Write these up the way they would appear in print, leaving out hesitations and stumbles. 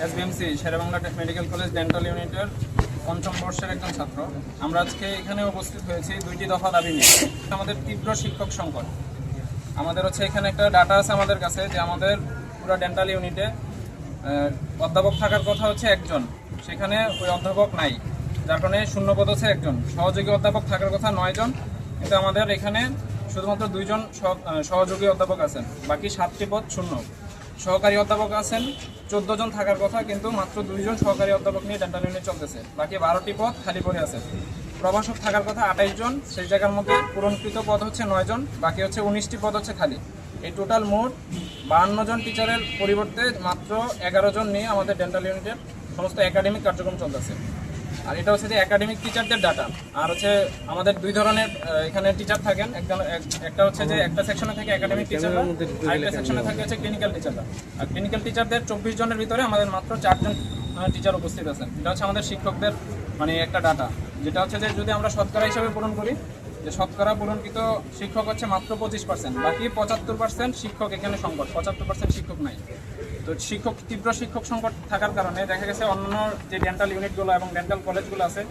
এসবিএমসি Sherebangla medical college dental ইউনিটের পঞ্চম বর্ষের একজন ছাত্র। আমরা আজকে এখানে উপস্থিত হয়েছি দুইটি দফা দাবি নিয়ে। আমাদের তীব্র শিক্ষক সংকট। আমাদের এখানে একটা ডাটা আছে আমাদের কাছে যে আমাদের পুরো ডেন্টাল ইউনিটে অধ্যাপক থাকার কথা একজন, সেখানে ওই অধ্যাপক নাই, যার কারণে শূন্যপদ একজন। সহযোগী অধ্যাপক থাকার কথা 9 জন, কিন্তু আমাদের এখানে শুধুমাত্র 2 জন সহযোগী অধ্যাপক আছেন, বাকি 7টি পদ শূন্য। সহকারী অধ্যাপক আছেন 14 জন থাকার কথা, কিন্তু মাত্র 2 জন সহকারী অধ্যাপক নিয়ে ডেন্টাল ইউনিট চলতেছে, বাকি 12টি পদ খালি পড়ে আছে। প্রভাষক থাকার কথা 28 জন, সেই জায়গার মধ্যে পূরণকৃত পদ 9 জন, বাকি 19টি পদ খালি। এই টোটাল মোট 52 জন টিচারের পরিবর্তে মাত্র 11 জন নিয়ে আমাদের ডেন্টাল ইউনিটের সমস্ত একাডেমিক কার্যক্রম চলতেছে। আর এটা যে একাডেমিক টিচারদের ডাটা। আর আমাদের 2 ধরনের এখানে টিচার থাকেন। একটা যে একটা সেকশনে থাকে একাডেমিক টিচাররা, আর একটা সেকশনে থাকে ক্লিনিক্যাল টিচাররা। আর ক্লিনিক্যাল টিচারদের 24 জনের ভিতরে আমাদের মাত্র 4 জন টিচার উপস্থিত আছেন। এটা আমাদের শিক্ষকদের একটা ডাটা, যেটা যে যদি আমরা শতকরা হিসাবে পূরণ করি, যে শতকরা পূরণকৃত শিক্ষক মাত্র 25%, বাকি 75% শিক্ষক এখানে সংকট, 75% শিক্ষক নাই। তো তীব্র শিক্ষক সংকট থাকার কারণে দেখা গেছে অন্যান্য যে ডেন্টাল ইউনিটগুলো এবং ডেন্টাল কলেজগুলো আছে,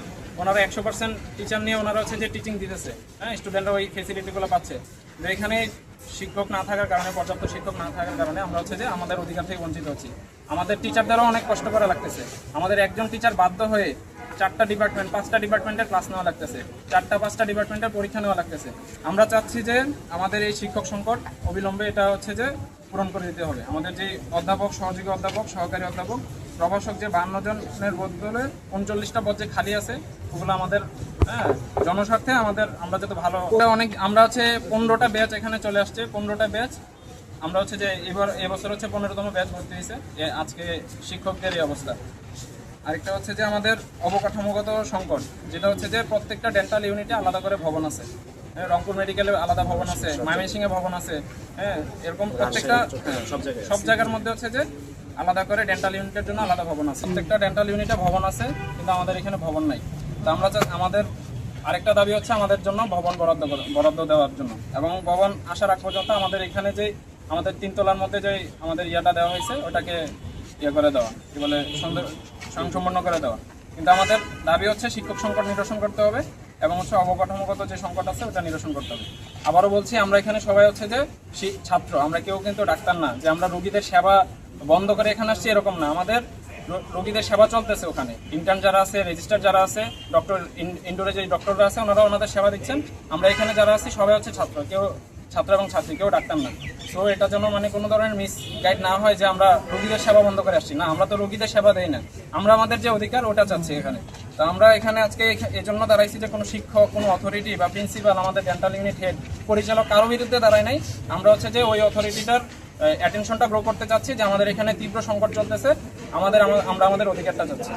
ওনারা 100% টিচার নিয়ে ওনারা যে টিচিং দিতেছে, হ্যাঁ, স্টুডেন্টরা ওই ফেসিলিটিগুলো পাচ্ছে। তো এখানে শিক্ষক না থাকার কারণে, পর্যাপ্ত শিক্ষক না থাকার কারণে আমরা যে আমাদের অধিকার থেকে বঞ্চিত হচ্ছি। আমাদের টিচারদেরও অনেক কষ্ট করা লাগতেছে। আমাদের একজন টিচার বাধ্য হয়ে 4টা ডিপার্টমেন্ট, 5টা ডিপার্টমেন্টের ক্লাস নেওয়া লাগতেছে, 4টা-5টা ডিপার্টমেন্টের পরীক্ষা নেওয়া লাগতেছে। আমরা চাচ্ছি যে আমাদের এই শিক্ষক সংকট অবিলম্বে এটা যে পূরণ করে দিতে হবে। আমাদের যে অধ্যাপক, সহযোগী অধ্যাপক, সহকারী অধ্যাপক, প্রভাষক যে 52 জনের বদলে 39টা পদ যে খালি আছে, ওগুলো আমাদের জনস্বার্থে আমরা যাতে ভালো আমরা 15টা ব্যাচ এখানে চলে আসছে। 15টা ব্যাচ আমরা যে এবছর 15তম ব্যাচ ভর্তি হয়েছে। আজকে শিক্ষকদের এই অবস্থা। আরেকটা যে আমাদের অবকাঠামোগত সংকট, যেটা যে প্রত্যেকটা ডেন্টাল ইউনিটে আলাদা করে ভবন আছে। রংপুর মেডিকেলে আলাদা ভবন আছে, ময়মনসিংহে ভবন আছে, হ্যাঁ, এরকম প্রত্যেকটা সব জায়গার মধ্যে যে আলাদা করে ডেন্টাল ইউনিটের জন্য আলাদা ভবন আছে। প্রত্যেকটা ডেন্টাল ইউনিটে ভবন আছে, কিন্তু আমাদের এখানে ভবন নাই। তো আমরা আমাদের আরেকটা দাবি আমাদের জন্য ভবন বরাদ্দ দেওয়ার জন্য, এবং ভবন আসার আগ পর্যন্ত আমাদের এখানে যে আমাদের 3 তলার মধ্যে যে আমাদের ইয়াটা দেওয়া হয়েছে, ওটাকে করে দেওয়া, কি বলে, স্বয়ংসম্পন্ন করে দেওয়া। কিন্তু আমাদের দাবি শিক্ষক সংকট নিরসন করতে হবে, এবং অবকাঠামোগত যে সংকট আছে ওটা নিরসন করতে হবে। আবারও বলছি, আমরা এখানে সবাই যে ছাত্র, আমরা কেউ কিন্তু ডাক্তার না, যে আমরা রোগীদের সেবা বন্ধ করে এখানে আসছি এরকম না। আমাদের রোগীদের সেবা চলতেছে। ওখানে ইন্টার্ন যারা আছে, রেজিস্টার যারা আছে, ডক্টর ইনডোরে যে ডক্টররা আছে, ওনারা ওনাদের সেবা দিচ্ছেন। আমরা এখানে যারা আছি সবাই ছাত্র এবং ছাত্রী, কেউ ডাক্তার না। তো এটা যেন কোনো ধরনের মিস গাইড না হয় যে আমরা রোগীদের সেবা বন্ধ করে আসছি। না, আমরা তো রোগীদের সেবা দেই না, আমরা আমাদের যে অধিকার ওটা চাচ্ছি এখানে। তো আমরা এখানে আজকে এই জন্য দাঁড়াইছি যে কোনো শিক্ষক, কোনো অথরিটি বা প্রিন্সিপাল, আমাদের ডেন্টাল ইউনিট হেড, পরিচালক কারো বিরুদ্ধে দাঁড়ায় নাই। আমরা যে ওই অথরিটিটার অ্যাটেনশনটা গ্রো করতে চাচ্ছি যে আমাদের এখানে তীব্র সংকট চলতেছে, আমরা আমাদের অধিকারটা চাচ্ছি।